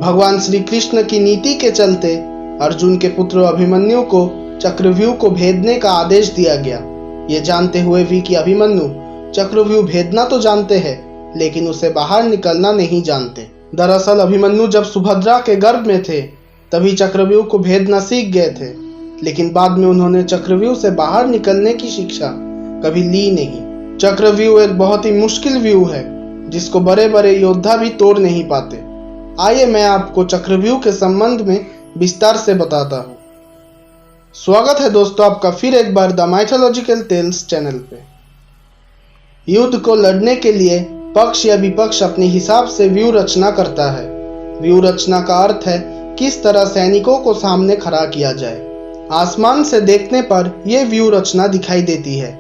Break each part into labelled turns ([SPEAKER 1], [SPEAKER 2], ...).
[SPEAKER 1] भगवान श्री कृष्ण की नीति के चलते अर्जुन के पुत्र अभिमन्यु को चक्रव्यूह को भेदने का आदेश दिया गया। ये जानते हुए भी कि अभिमन्यु चक्रव्यूह भेदना तो जानते हैं, लेकिन उसे बाहर निकलना नहीं जानते। दरअसल अभिमन्यु जब सुभद्रा के गर्भ में थे तभी चक्रव्यूह को भेदना सीख गए थे, लेकिन बाद में उन्होंने चक्रव्यूह से बाहर निकलने की शिक्षा कभी ली नहीं। चक्रव्यूह एक बहुत ही मुश्किल व्यूह है जिसको बड़े बड़े योद्धा भी तोड़ नहीं पाते। आइए मैं आपको चक्रव्यूह के संबंध में विस्तार से बताता हूँ। स्वागत है दोस्तों आपका फिर एक बार द माइथोलॉजिकल टेल्स चैनल पे। युद्ध को लड़ने के लिए पक्ष या विपक्ष अपने हिसाब से व्यूह रचना करता है। व्यूह रचना का अर्थ है किस तरह सैनिकों को सामने खड़ा किया जाए। आसमान से देखने पर यह व्यूह रचना दिखाई देती है,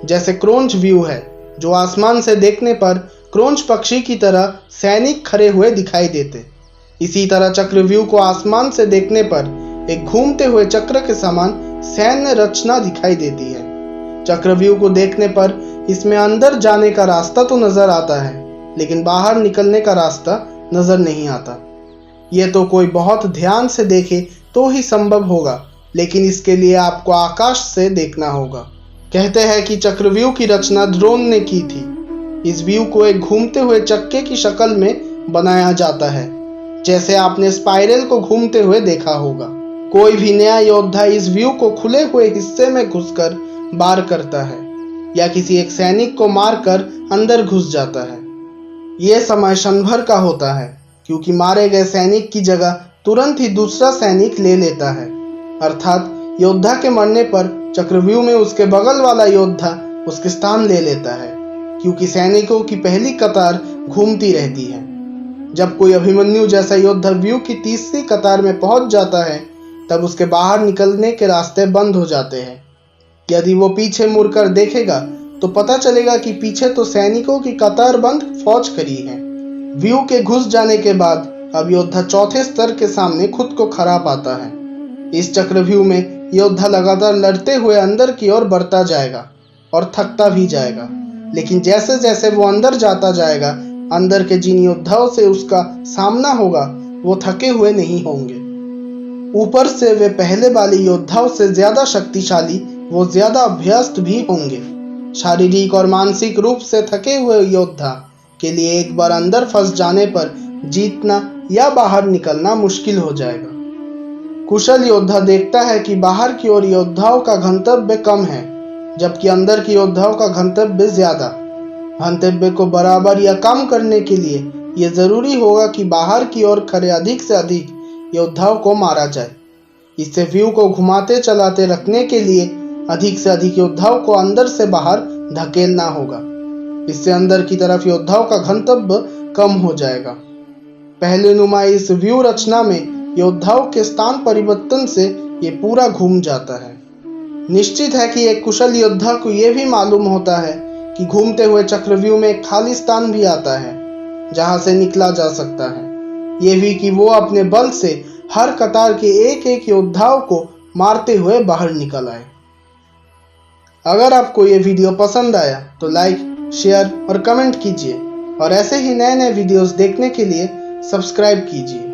[SPEAKER 1] जैसे क्रोंच व्यूह है जो आसमान से देखने पर क्रोंच पक्षी की तरह सैनिक खड़े हुए दिखाई देते। इसी तरह चक्रव्यूह को आसमान से देखने पर एक घूमते हुए चक्र के समान सैन्य रचना दिखाई देती है। चक्रव्यूह को देखने पर इसमें अंदर जाने का रास्ता तो नजर आता है, लेकिन बाहर निकलने का रास्ता नजर नहीं आता। ये तो कोई बहुत ध्यान से देखे तो ही संभव होगा, लेकिन इसके लिए आपको आकाश से देखना होगा। कहते हैं कि चक्रव्यूह की रचना ड्रोन ने की थी। इस व्यू को एक घूमते हुए चक्के की शक्ल में बनाया जाता है, जैसे आपने स्पाइरल को घूमते हुए देखा होगा। कोई भी नया योद्धा इस व्यू को खुले हुए हिस्से में घुसकर वार करता है या किसी एक सैनिक को मारकर अंदर घुस जाता है। यह समय क्षण भर का होता है, क्योंकि मारे गए सैनिक की जगह तुरंत ही दूसरा सैनिक ले लेता है। अर्थात योद्धा के मरने पर चक्रव्यूह में उसके बगल वाला योद्धा उसके स्थान ले लेता है, क्योंकि सैनिकों की पहली कतार घूमती रहती है। जब कोई अभिमन्यु जैसा योद्धा व्यू की तीसरी कतार में पहुंच जाता है तब उसके बाहर निकलने के रास्ते बंद हो जाते हैं। यदि वो पीछे मुड़कर देखेगा तो पता चलेगा कि पीछे तो सैनिकों की कतार बंद फौज खड़ी है। व्यू के घुस जाने के बाद अब योद्धा चौथे स्तर के सामने खुद को खड़ा पाता है। इस चक्रव्यूह में योद्धा लगातार लड़ते हुए अंदर की ओर बढ़ता जाएगा और थकता भी जाएगा, लेकिन जैसे जैसे वो अंदर जाता जाएगा, अंदर के जिन योद्धाओं से उसका सामना होगा वो थके हुए नहीं होंगे। ऊपर से वे पहले वाले योद्धाओं से ज्यादा शक्तिशाली, वो ज्यादा अभ्यस्त भी होंगे। शारीरिक और मानसिक रूप से थके हुए योद्धा के लिए एक बार अंदर फंस जाने पर जीतना या बाहर निकलना मुश्किल हो जाएगा। कुशल योद्धा देखता है कि बाहर की ओर योद्धाओं का गंतव्य कम है, जबकि अंदर की योद्धाओं का गंतव्य ज्यादा। गंतव्य को बराबर या कम करने के लिए यह जरूरी होगा कि बाहर की ओर खड़े अधिक से अधिक योद्धाओं को मारा जाए। इससे व्यू को घुमाते चलाते रखने के लिए अधिक से अधिक योद्धाओं को अंदर से बाहर धकेलना होगा। इससे अंदर की तरफ योद्धाओं का गंतव्य कम हो जाएगा। पहले नुमा इस व्यू रचना में योद्धाओं के स्थान परिवर्तन से ये पूरा घूम जाता है। निश्चित है कि एक कुशल योद्धा को यह भी मालूम होता है कि घूमते हुए चक्रव्यूह में एक खाली स्थान भी आता है जहां से निकला जा सकता है। ये भी कि वो अपने बल से हर कतार के एक एक योद्धाओं को मारते हुए बाहर निकल आए। अगर आपको ये वीडियो पसंद आया तो लाइक, शेयर और कमेंट कीजिए, और ऐसे ही नए नए वीडियोस देखने के लिए सब्सक्राइब कीजिए।